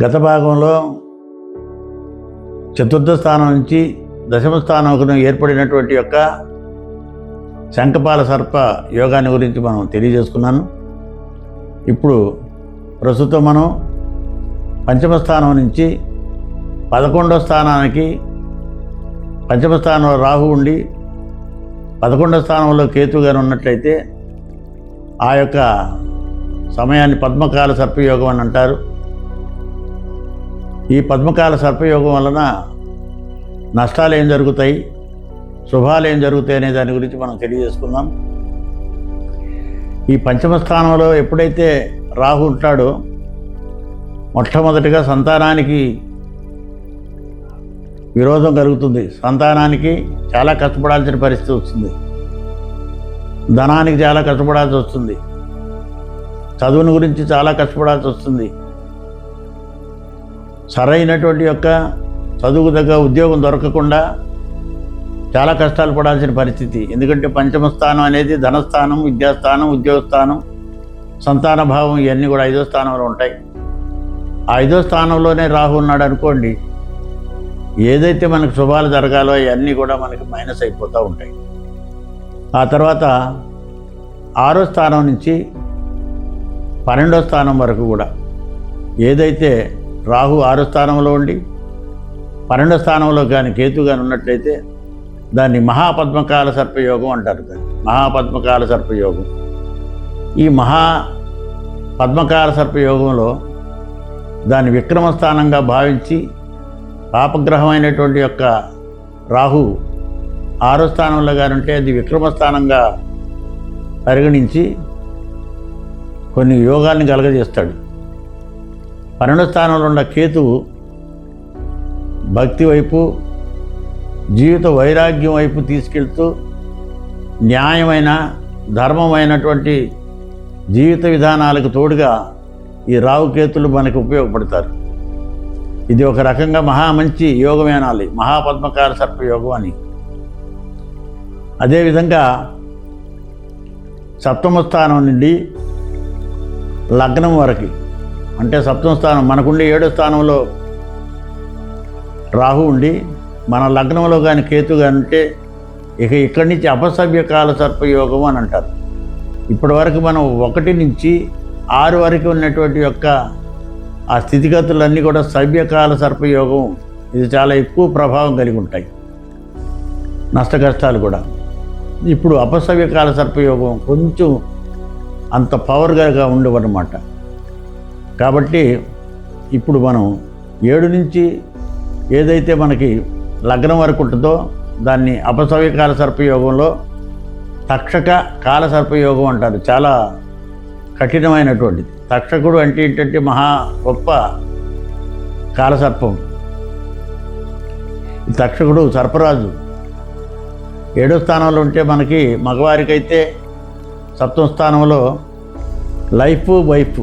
గత భాగంలో చతుర్థ స్థానం నుంచి దశమ స్థానంకు ఏర్పడినటువంటి యొక్క శంఖపాల సర్ప యోగాన్ని గురించి మనం తెలియజేసుకున్నాను. ఇప్పుడు ప్రస్తుతం మనం పంచమ స్థానం నుంచి 11వ స్థానానికి, పంచమ స్థానంలో రాహు ఉండి 11వ స్థానంలో కేతు గారు ఉన్నట్లయితే ఆ యొక్క సమయాన్ని పద్మకాల సర్పయోగం అని అంటారు. ఈ పద్మకాల సర్పయోగం వలన నష్టాలు ఏం జరుగుతాయి, శుభాలు ఏం జరుగుతాయి అనే దాని గురించి మనం తెలియజేసుకుందాం. ఈ పంచమ స్థానంలో ఎప్పుడైతే రాహు ఉంటాడో మొట్టమొదటిగా సంతానానికి విరోధం కలుగుతుంది. సంతానానికి చాలా కష్టపడాల్సిన పరిస్థితి వస్తుంది. ధనానికి చాలా కష్టపడాల్సి వస్తుంది. చదువుని గురించి చాలా కష్టపడాల్సి వస్తుంది. సరైనటువంటి యొక్క చదువుకు తగ్గ ఉద్యోగం దొరకకుండా చాలా కష్టాలు పడాల్సిన పరిస్థితి. ఎందుకంటే పంచమ స్థానం అనేది ధనస్థానం, విద్యాస్థానం, ఉద్యోగస్థానం, సంతాన భావం ఇవన్నీ కూడా 5వ స్థానంలో ఉంటాయి. ఆ 5వ స్థానంలోనే రాహు ఉన్నాడు అనుకోండి, ఏదైతే మనకు శుభాలు జరగాలో అవన్నీ కూడా మనకి మైనస్ అయిపోతూ ఉంటాయి. ఆ తర్వాత 6వ స్థానం నుంచి 12వ స్థానం వరకు కూడా ఏదైతే రాహు 6వ స్థానంలో ఉండి 12వ స్థానంలో కానీ కేతు కానీ ఉన్నట్లయితే దాన్ని మహాపద్మకాల సర్పయోగం అంటారు. దాన్ని మహాపద్మకాల సర్పయోగం. ఈ పద్మకాల సర్పయోగంలో దాన్ని విక్రమస్థానంగా భావించి పాపగ్రహమైనటువంటి యొక్క రాహు 6వ స్థానంలో కానీ ఉంటే అది విక్రమస్థానంగా పరిగణించి కొన్ని యోగాల్ని కలగజేస్తాడు. 12వ స్థానంలో ఉన్న కేతువు భక్తి వైపు, జీవిత వైరాగ్యం వైపు తీసుకెళ్తూ న్యాయమైన, ధర్మమైనటువంటి జీవిత విధానాలకు తోడుగా ఈ రాహుకేతులు మనకు ఉపయోగపడతారు. ఇది ఒక రకంగా మంచి యోగమే అనాలి, మహాపద్మకాల సర్పయోగం అని. అదేవిధంగా 7వ స్థానం నుండి లగ్నం వరకు, అంటే 7వ స్థానం మనకుండి 7వ స్థానంలో రాహు ఉండి మన లగ్నంలో కానీ కేతు కానీ ఉంటే ఇక ఇక్కడి నుంచి అపసవ్యకాల సర్పయోగం అని అంటారు. ఇప్పటి వరకు మనం 1 నుంచి 6 వరకు ఉన్నటువంటి యొక్క ఆ స్థితిగతులన్నీ కూడా సవ్యకాల సర్పయోగం. ఇది చాలా ఎక్కువ ప్రభావం కలిగి ఉంటాయి, నష్ట కష్టాలు కూడా. ఇప్పుడు అపసవ్యకాల సర్పయోగం కొంచెం అంత పవర్గా ఉండవన్నమాట. కాబట్టి ఇప్పుడు మనం 7 నుంచి ఏదైతే మనకి లగ్నం వరకు ఉంటుందో దాన్ని అపసవ్యకాల సర్పయోగంలో తక్షక కాల సర్పయోగం అంటారు. చాలా కఠినమైనటువంటిది. తక్షకుడు అంటే ఏంటంటే గొప్ప కాలసర్పం. ఈ తక్షకుడు సర్పరాజు 7వ స్థానంలో ఉంటే మనకి మగవారికైతే 7వ స్థానంలో వైఫ్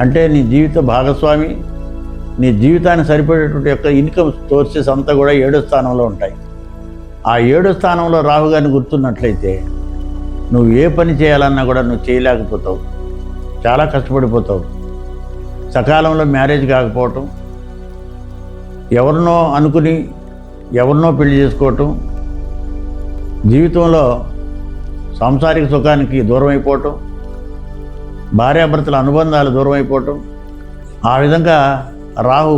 అంటే నీ జీవిత భాగస్వామి, నీ జీవితానికి సరిపడేటువంటి యొక్క ఇన్కమ్ సోర్సెస్ అంతా కూడా 7వ స్థానంలో ఉంటాయి. ఆ 7వ స్థానంలో రాహుగారిని గుర్తున్నట్లయితే నువ్వు ఏ పని చేయాలన్నా కూడా నువ్వు చేయలేకపోతావు, చాలా కష్టపడిపోతావు. సకాలంలో మ్యారేజ్ కాకపోవటం, ఎవరినో అనుకుని ఎవరినో పెళ్లి చేసుకోవటం, జీవితంలో సాంసారిక సుఖానికి దూరం అయిపోవటం, భార్యాభర్తల అనుబంధాలు దూరం అయిపోవటం. ఆ విధంగా రాహు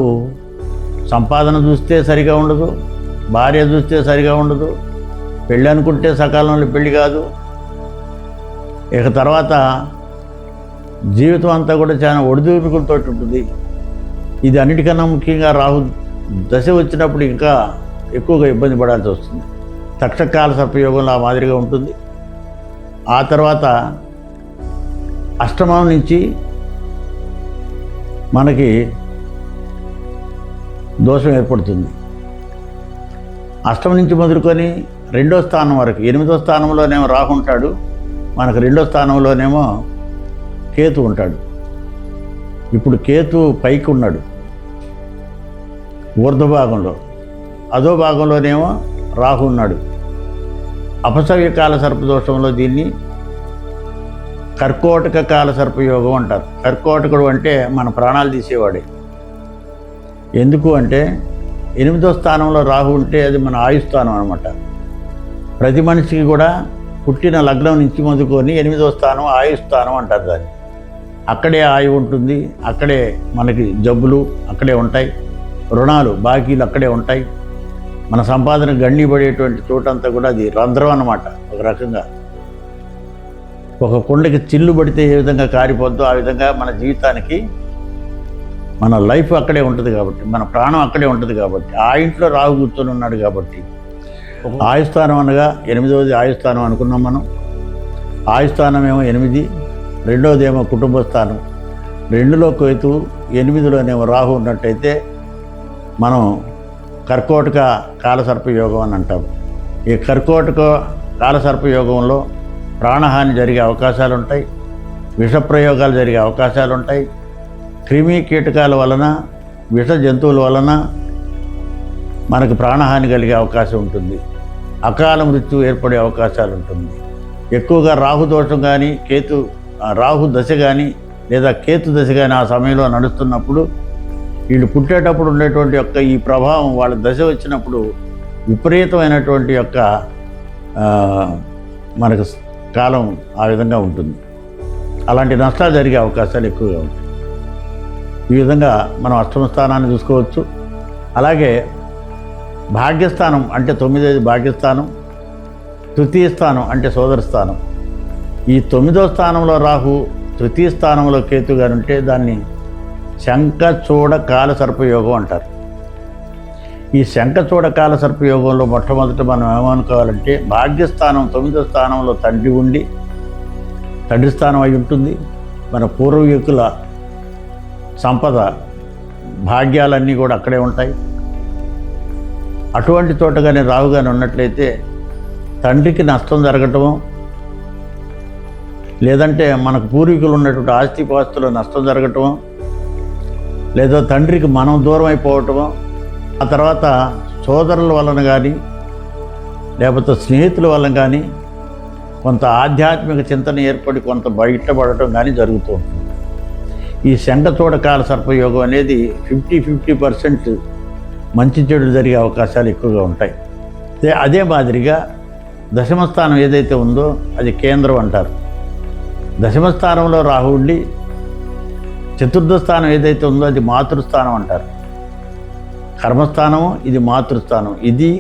సంపాదన చూస్తే సరిగా ఉండదు, భార్య చూస్తే సరిగా ఉండదు, పెళ్ళి అనుకుంటే సకాలంలో పెళ్ళి కాదు. ఇక తర్వాత జీవితం అంతా కూడా చాలా ఒడిదుడుకులతో ఉంటుంది. ఇది అన్నిటికన్నా ముఖ్యంగా రాహు దశ వచ్చినప్పుడు ఇంకా ఎక్కువగా ఇబ్బంది పడాల్సి వస్తుంది. తక్షకాల సర్పయోగంలో ఆ మాదిరిగా ఉంటుంది. ఆ తర్వాత అష్టమం నుంచి మనకి దోషం ఏర్పడుతుంది. అష్టమం నుంచి మొదలుకొని 2వ స్థానం వరకు, 8వ స్థానంలోనేమో రాహు ఉంటాడు, మనకు 2వ స్థానంలోనేమో కేతు ఉంటాడు. ఇప్పుడు కేతు పైకి ఉన్నాడు ఊర్ధ్వ భాగంలో, అధో భాగంలోనేమో రాహు ఉన్నాడు. అపసవ్యకాల సర్పదోషంలో దీన్ని కర్కోటక కాల సర్పయోగం అంటారు. కర్కోటకుడు అంటే మన ప్రాణాలు తీసేవాడే. ఎందుకు అంటే 8వ స్థానంలో రాహు ఉంటే అది మన ఆయుస్థానం అనమాట. ప్రతి మనిషికి కూడా పుట్టిన లగ్నం నుంచి మొదలుకొని 8వ స్థానం ఆయుస్థానం అంటారు దాన్ని. అక్కడే ఆయువు ఉంటుంది, అక్కడే మనకి జబ్బులు అక్కడే ఉంటాయి, రుణాలు బాకీలు అక్కడే ఉంటాయి. మన సంపాదన గండి పడేటువంటి చోటంతా కూడా అది రంధ్రం అన్నమాట. ఒక రకంగా ఒక కుండకి చిల్లు పడితే ఏ విధంగా కారిపోద్దో ఆ విధంగా మన జీవితానికి మన లైఫ్ అక్కడే ఉంటుంది కాబట్టి, మన ప్రాణం అక్కడే ఉంటుంది కాబట్టి, ఆ ఇంట్లో రాహు కూర్చొని ఉన్నాడు కాబట్టి ఆయుస్థానం అనగా 8వది ఆయుస్థానం అనుకున్నాం మనం. ఆయుస్థానం ఏమో 8, 2వది ఏమో కుటుంబ స్థానం, 2లో కేతువు, 8లోనేమో రాహు ఉన్నట్టయితే మనం కర్కోటక కాలసర్పయోగం అని అంటాం. ఈ కర్కోటక కాలసర్పయోగంలో ప్రాణహాని జరిగే అవకాశాలు ఉంటాయి, విషప్రయోగాలు జరిగే అవకాశాలు ఉంటాయి, క్రిమి కీటకాల వలన, విష జంతువుల వలన మనకు ప్రాణహాని కలిగే అవకాశం ఉంటుంది, అకాల మృత్యు ఏర్పడే అవకాశాలు ఉంటుంది. ఎక్కువగా రాహు దోషం కానీ రాహు దశ కానీ లేదా కేతు దశ కానీ ఆ సమయంలో నడుస్తున్నప్పుడు వీళ్ళు పుట్టేటప్పుడు ఉండేటువంటి యొక్క ఈ ప్రభావం వాళ్ళ దశ వచ్చినప్పుడు విపరీతమైనటువంటి యొక్క మనకు కాలం ఆ విధంగా ఉంటుంది. అలాంటి నష్టాలు జరిగే అవకాశాలు ఎక్కువగా ఉంటాయి. ఈ విధంగా మనం అష్టమ స్థానాన్ని చూసుకోవచ్చు. అలాగే భాగ్యస్థానం అంటే 9వది భాగ్యస్థానం, తృతీయ స్థానం అంటే సోదర స్థానం. ఈ 9వ స్థానంలో రాహు, తృతీయ స్థానంలో కేతు గారు ఉంటే దాన్ని శంఖచూడ కాల సర్పయోగం అంటారు. ఈ శంఖచూడ కాల సర్పయోగంలో మొట్టమొదట మనం ఏమనుకోవాలంటే భాగ్యస్థానం 9వ స్థానంలో తండ్రి ఉండి, తండ్రి స్థానం అయి ఉంటుంది. మన పూర్వీకుల సంపద భాగ్యాలన్నీ కూడా అక్కడే ఉంటాయి. అటువంటి చోటగానే రాహుగానే ఉన్నట్లయితే తండ్రికి నష్టం జరగటము, లేదంటే మనకు పూర్వీకులు ఉన్నటువంటి ఆస్తిపాస్తులు నష్టం జరగటము, లేదా తండ్రికి మనం దూరం అయిపోవటము, ఆ తర్వాత సోదరుల వలన కానీ లేకపోతే స్నేహితుల వలన కానీ కొంత ఆధ్యాత్మిక చింతన ఏర్పడి కొంత బయటపడటం కానీ జరుగుతూ ఉంటుంది. ఈ శంఖచూడ కాల సర్పయోగం అనేది 50% మంచి చెడు జరిగే అవకాశాలు ఎక్కువగా ఉంటాయి. అదే మాదిరిగా దశమస్థానం ఏదైతే ఉందో అది కేంద్రం అంటారు. దశమస్థానంలో రాహు ఉండి, చతుర్థ స్థానం ఏదైతే ఉందో అది మాతృస్థానం అంటారు. కర్మస్థానము ఇది మాతృస్థానం. ఇది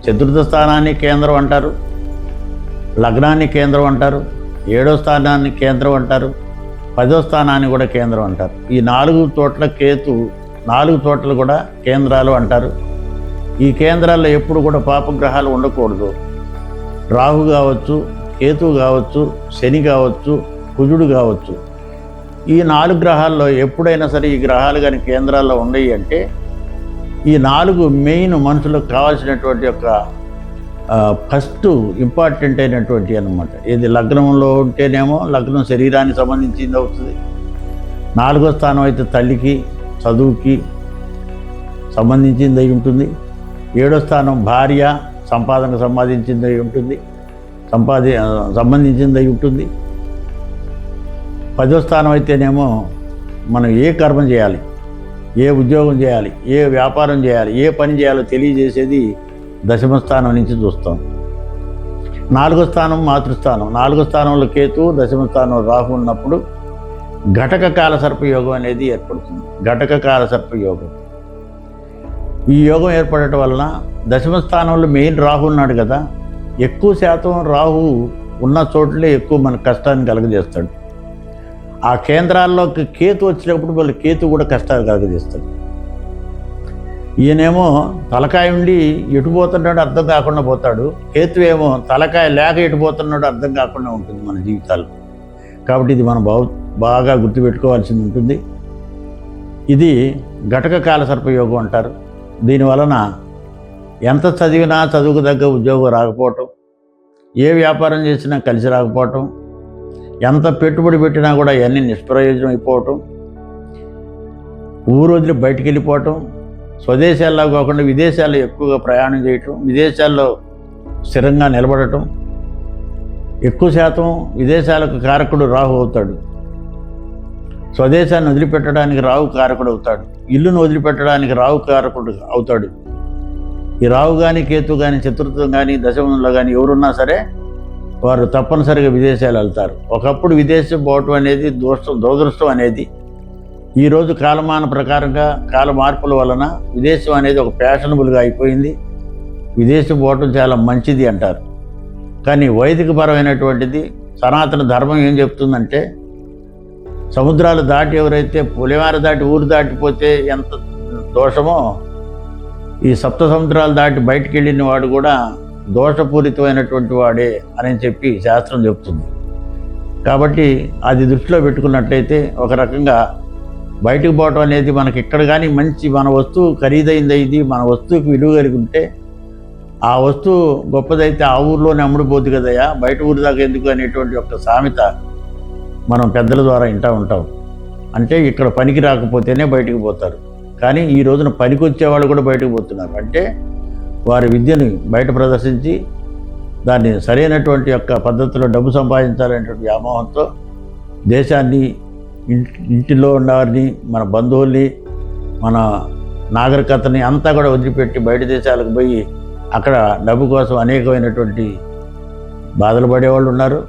చతుర్థ స్థానాన్ని కేంద్రం అంటారు, లగ్నాన్ని కేంద్రం అంటారు, 7వ స్థానాన్ని కేంద్రం అంటారు, 10వ స్థానాన్ని కూడా కేంద్రం అంటారు. ఈ 4 చోట్ల కేతు, 4 చోట్ల కూడా కేంద్రాలు అంటారు. ఈ కేంద్రాల్లో ఎప్పుడు కూడా పాపగ్రహాలు ఉండకూడదు. రాహు కావచ్చు, కేతువు కావచ్చు, శని కావచ్చు, కుజుడు కావచ్చు. ఈ 4 గ్రహాల్లో ఎప్పుడైనా సరే ఈ గ్రహాలు కానీ కేంద్రాల్లో ఉన్నాయి అంటే ఈ 4 మెయిన్ మనుషులకు కావాల్సినటువంటి యొక్క ఫస్ట్ ఇంపార్టెంట్ అయినటువంటి అన్నమాట. ఇది లగ్నంలో ఉంటేనేమో లగ్నం శరీరానికి సంబంధించింది అవుతుంది. 4వ స్థానం అయితే తల్లికి, చదువుకి సంబంధించింది అయి ఉంటుంది. 7వ స్థానం భార్య, సంపాదనకు సంబంధించింది అయి ఉంటుంది, సంబంధించింది అయి ఉంటుంది. 10వ స్థానం అయితేనేమో మనం ఏ కర్మ చేయాలి, ఏ ఉద్యోగం చేయాలి, ఏ వ్యాపారం చేయాలి, ఏ పని చేయాలో తెలియజేసేది దశమ స్థానం నుంచి చూస్తాం. 4వ స్థానం మాతృస్థానం. 4వ స్థానంలో కేతు, దశమ స్థానంలో రాహు ఉన్నప్పుడు ఘటక కాల సర్పయోగం అనేది ఏర్పడుతుంది. ఘటక కాల సర్పయోగం. ఈ యోగం ఏర్పడటం వలన దశమ స్థానంలో మెయిన్ రాహు ఉన్నాడు కదా, ఎక్కువ శాతం రాహు ఉన్న చోట్లే ఎక్కువ మనకు కష్టాన్ని కలుగజేస్తాడు. ఆ కేంద్రాల్లోకి కేతు వచ్చినప్పుడు వాళ్ళు కేతు కూడా కష్టాలు కలుగజేస్తాడు. ఈయనేమో తలకాయ ఉండి ఎటుపోతున్నాడు అర్థం కాకుండా పోతాడు, కేతు ఏమో తలకాయ లేక ఎటుపోతున్నాడు అర్థం కాకుండా ఉంటుంది మన జీవితాల్లో. కాబట్టి ఇది మనం బాగా గుర్తుపెట్టుకోవాల్సి ఉంటుంది. ఇది ఘటక కాల సర్పయోగం అంటారు. దీనివలన ఎంత చదివినా చదువుకు తగ్గ ఉద్యోగం రాకపోవటం, ఏ వ్యాపారం చేసినా కలిసి రాకపోవటం, ఎంత పెట్టుబడి పెట్టినా కూడా ఇవన్నీ నిష్ప్రయోజనం అయిపోవటం, ఊరు వదిలి బయటికి వెళ్ళిపోవటం, స్వదేశాల్లో కాకుండా విదేశాల్లో ఎక్కువగా ప్రయాణం చేయటం, విదేశాల్లో స్థిరంగా నిలబడటం, ఎక్కువ శాతం విదేశాలకు కారకుడు రాహు అవుతాడు. స్వదేశాన్ని వదిలిపెట్టడానికి రాహు కారకుడు అవుతాడు. ఇల్లును వదిలిపెట్టడానికి రాహు కారకుడు అవుతాడు. ఈ రాహు కానీ కేతు కానీ చతుర్థం కానీ దశమంలో కానీ ఎవరున్నా సరే వారు తప్పనిసరిగా విదేశాలు వెళ్తారు. ఒకప్పుడు విదేశం పోవటం అనేది దురదృష్టం అనేది ఈరోజు కాలమాన ప్రకారంగా కాల మార్పుల వలన విదేశం అనేది ఒక ఫ్యాషనబుల్గా అయిపోయింది. విదేశం పోవటం చాలా మంచిది అంటారు. కానీ వైదికపరమైనటువంటిది సనాతన ధర్మం ఏం చెప్తుందంటే, సముద్రాలు దాటి ఎవరైతే పులిమార దాటి ఊరు దాటిపోతే ఎంత దోషమో, ఈ సప్త సముద్రాలు దాటి బయటికి వెళ్ళిన వాడు కూడా దోషపూరితమైనటువంటి వాడే అని చెప్పి శాస్త్రం చెప్తుంది. కాబట్టి అది దృష్టిలో పెట్టుకున్నట్లయితే ఒక రకంగా బయటకు పోవటం అనేది మనకి ఇక్కడ కానీ మంచి మన వస్తువు ఖరీదైంది, ఇది మన వస్తువుకి విలువ కలిగి ఉంటే ఆ వస్తువు గొప్పదైతే ఆ ఊర్లోనే అమ్ముడుపోద్ది కదయ్యా, బయట ఊరి దాకా ఎందుకు అనేటువంటి ఒక సామెత మనం పెద్దల ద్వారా వింటూ ఉంటాం. అంటే ఇక్కడ పనికి రాకపోతేనే బయటకు పోతారు. కానీ ఈ రోజున పనికి వచ్చేవాళ్ళు కూడా బయటకు పోతున్నారు. అంటే వారి విద్యను బయట ప్రదర్శించి దాన్ని సరైనటువంటి యొక్క పద్ధతిలో డబ్బు సంపాదించాలనేటువంటి వ్యామోహంతో దేశాన్ని, ఇంటిలో ఉన్నవారిని, మన బంధువుల్ని, మన నాగరికతని అంతా కూడా వదిలిపెట్టి బయట దేశాలకు పోయి అక్కడ డబ్బు కోసం అనేకమైనటువంటి బాధలు పడేవాళ్ళు ఉన్నారు.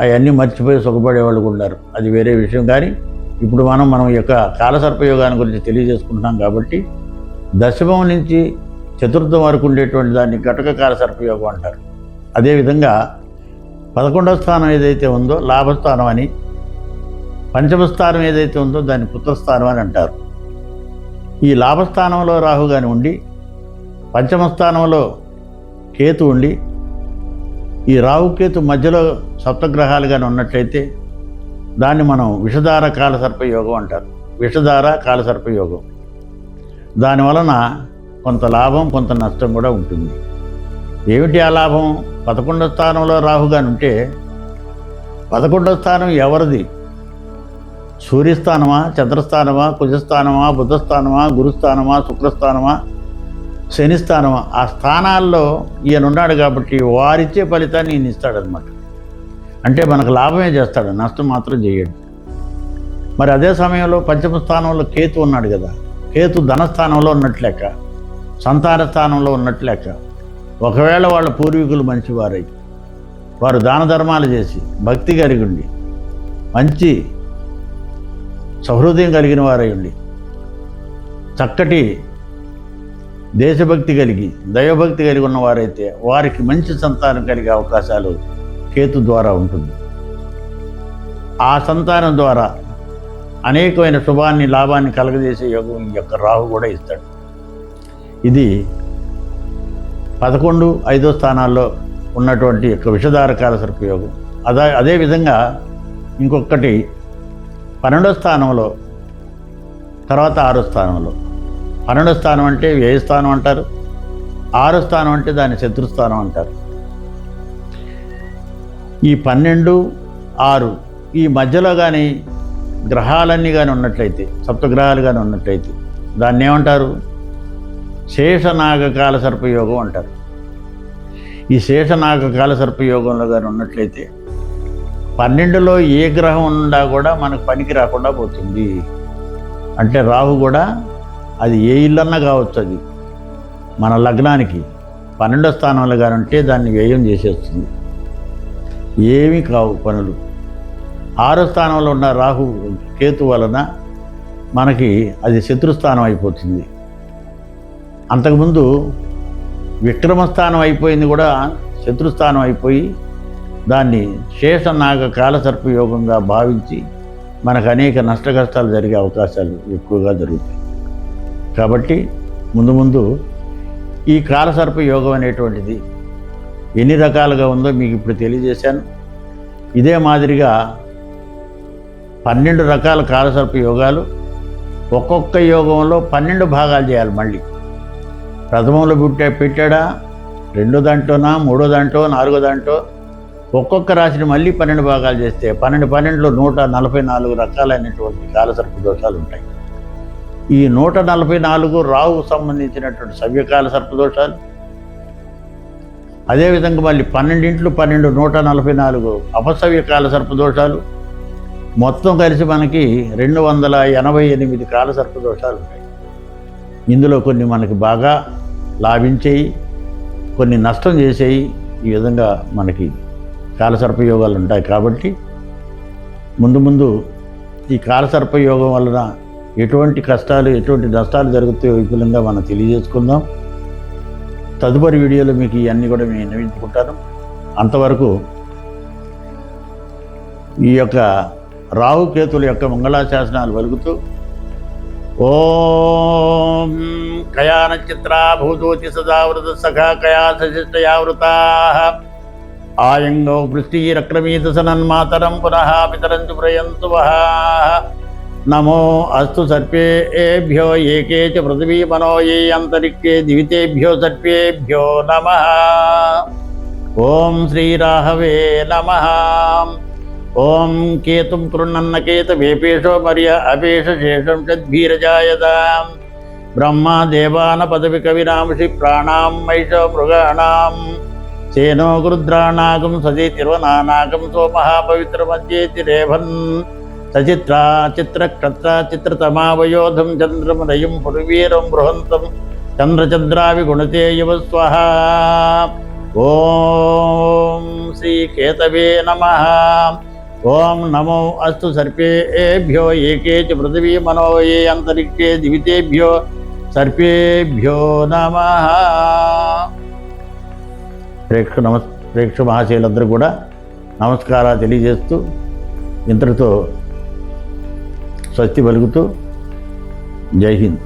అవన్నీ మర్చిపోయి సుఖపడేవాళ్ళు కూడా ఉన్నారు. అది వేరే విషయం. కానీ ఇప్పుడు మనం యొక్క కాలసర్పయోగాన్ని గురించి తెలియజేసుకుంటున్నాం కాబట్టి దశమం నుంచి చతుర్థం వరకు ఉండేటువంటి దాన్ని ఘటక కాలసర్పయోగం అంటారు. అదేవిధంగా 11వ స్థానం ఏదైతే ఉందో లాభస్థానం అని, పంచమ స్థానం ఏదైతే ఉందో దాన్ని పుత్రస్థానం అని అంటారు. ఈ లాభస్థానంలో రాహు గాని ఉండి, పంచమ స్థానంలో కేతు ఉండి, ఈ రాహుకేతు మధ్యలో సప్తగ్రహాలు కానీ ఉన్నట్లయితే దాన్ని మనం విషధార కాలసర్పయోగం అంటారు. విషధార కాలసర్పయోగం. దానివలన కొంత లాభం, కొంత నష్టం కూడా ఉంటుంది. ఏమిటి ఆ లాభం? 11వ స్థానంలో రాహుగాని ఉంటే 11వ స్థానం ఎవరిది? సూర్యస్థానమా, చంద్రస్థానమా, కుజస్థానమా, బుధస్థానమా, గురుస్థానమా, శుక్రస్థానమా, శనిస్థానమా? ఆ స్థానాల్లో ఈయన ఉన్నాడు కాబట్టి వారిచ్చే ఫలితాన్ని ఈయన ఇస్తాడనమాట. అంటే మనకు లాభమే చేస్తాడు, నష్టం మాత్రం చేయడు. మరి అదే సమయంలో పంచమ స్థానంలో కేతు ఉన్నాడు కదా. కేతు ధనస్థానంలో ఉన్నట్లెక్క, సంతాన స్థానంలో ఉన్నట్లెక్క. ఒకవేళ వాళ్ళ పూర్వీకులు మంచివారై వారు దాన ధర్మాలు చేసి భక్తి కలిగి ఉండి మంచి సహృదయం కలిగిన వారై ఉండి చక్కటి దేశభక్తి కలిగి దైవభక్తి కలిగి ఉన్నవారైతే వారికి మంచి సంతానం కలిగే అవకాశాలు కేతు ద్వారా ఉంటుంది. ఆ సంతానం ద్వారా అనేకమైన శుభాన్ని, లాభాన్ని కలగజేసే యోగం ఈ యొక్క రాహు కూడా ఇస్తాడు. ఇది 11, 5వ స్థానాల్లో ఉన్నటువంటి యొక్క విషధార కాలసర్పయోగం. అదేవిధంగా ఇంకొకటి 12వ స్థానంలో, తర్వాత 6వ స్థానంలో. 12వ స్థానం అంటే వ్యయస్థానం అంటారు. 6వ స్థానం అంటే దాన్ని శత్రుస్థానం అంటారు. ఈ 12, 6 ఈ మధ్యలో కానీ గ్రహాలన్నీ కానీ ఉన్నట్లయితే, సప్తగ్రహాలు కానీ ఉన్నట్లయితే దాన్ని ఏమంటారు? శేషనాగ కాలసర్పయోగం అంటారు. ఈ శేషనాగ కాలసర్పయోగంలో కానీ ఉన్నట్లయితే 12లో ఏ గ్రహం ఉన్నా కూడా మనకు పనికి రాకుండా పోతుంది. అంటే రాహు కూడా అది ఏ ఇల్లన్నా కావచ్చు, అది మన లగ్నానికి 12వ స్థానంలో కానీ ఉంటే దాన్ని వ్యయం చేసేస్తుంది. ఏమీ కావు పనులు. 6వ స్థానంలో ఉన్న రాహు కేతు వలన మనకి అది శత్రుస్థానం అయిపోతుంది. అంతకుముందు విక్రమస్థానం అయిపోయింది కూడా శత్రుస్థానం అయిపోయి దాన్ని శేషనాగ కాలసర్పయోగంగా భావించి మనకు అనేక నష్ట కష్టాలు జరిగే అవకాశాలు ఎక్కువగా జరుగుతాయి. కాబట్టి ముందు ఈ కాలసర్పయోగం అనేటువంటిది ఎన్ని రకాలుగా ఉందో మీకు ఇప్పుడు తెలియజేశాను. ఇదే మాదిరిగా 12 రకాల కాలసర్పయోగాలు, ఒక్కొక్క యోగంలో 12 భాగాలు చేయాలి. మళ్ళీ ప్రథమంలో పెట్టాడా, 2వ దాంట్లోనా, 3వ దాంట్లో, 4వ దాంట్లో ఒక్కొక్క రాశిని మళ్ళీ 12 భాగాలు చేస్తే 12లో 144 రకాలైనటువంటి కాలసర్ప దోషాలు ఉంటాయి. ఈ 144 రాహుకు సంబంధించినటువంటి సవ్యకాల సర్పదోషాలు, అదేవిధంగా మళ్ళీ 12 144 అపసవ్య కాల సర్పదోషాలు, మొత్తం కలిసి మనకి 288 కాల సర్పదోషాలు ఉంటాయి. ఇందులో కొన్ని మనకి బాగా లాభించేయి, కొన్ని నష్టం చేసేయి, ఈ విధంగా మనకి కాలసర్పయోగాలు ఉంటాయి. కాబట్టి ముందు ఈ కాలసర్పయోగం వలన ఎటువంటి కష్టాలు, ఎటువంటి నష్టాలు జరుగుతాయో విపులంగా మనం తెలియజేసుకుందాం. తదుపరి వీడియోలో మీకు ఇవన్నీ కూడా నేను విన్నవించుకుంటాను. అంతవరకు ఈ యొక్క రాహుకేతుల యొక్క మంగళాశాసనాలు పలుకుతూ ఓం కయాన చిత్రా భూతోతి సదావృత సఖా కయా సశిష్టయావృతా ఆయంగో పృష్టిరక్రమీత సనన్మాతరం పునః పితరంతు ప్రయంతు వః నమో అస్తు సర్పేభ్యో ఏకే చ పృథివీ మనో ఏ అంతరిక్షే దివితేభ్యో సర్పేభ్యో నమః. ఓం శ్రీరాహవే నమః. ఓం కేతుం కృణన్న కేతవేపేషో మర్య అపేష శేషం చద్భీరజాయతాం బ్రహ్మ దేవాన పదవి కవినాంషి ప్రాణాం మైషో మృగాణాం సేనో గృద్రాణాగం సజేతిర్వనానాగం సోమః పవిత్రమధ్యేతి రేభన్ సచిత్రా చిత్రక్షత్ర చిత్రతమావయోధం చంద్రమదయం పురువీరం బృహంతం చంద్రచంద్రావి గుణతే యువ స్వః. ఓం శ్రీకేతవే నమః. ఓం నమో అస్తు సర్పేభ్యో ఏకే చ పృథివీ మనో ఏ అంతరిక్షే దివితేభ్యో సర్పేభ్యో నమః. ప్రేక్షక మహాశయులందరూ కూడా నమస్కారాలు తెలియజేస్తూ ఇంతటితో స్వస్తి పలుకుతూ జై హింద్.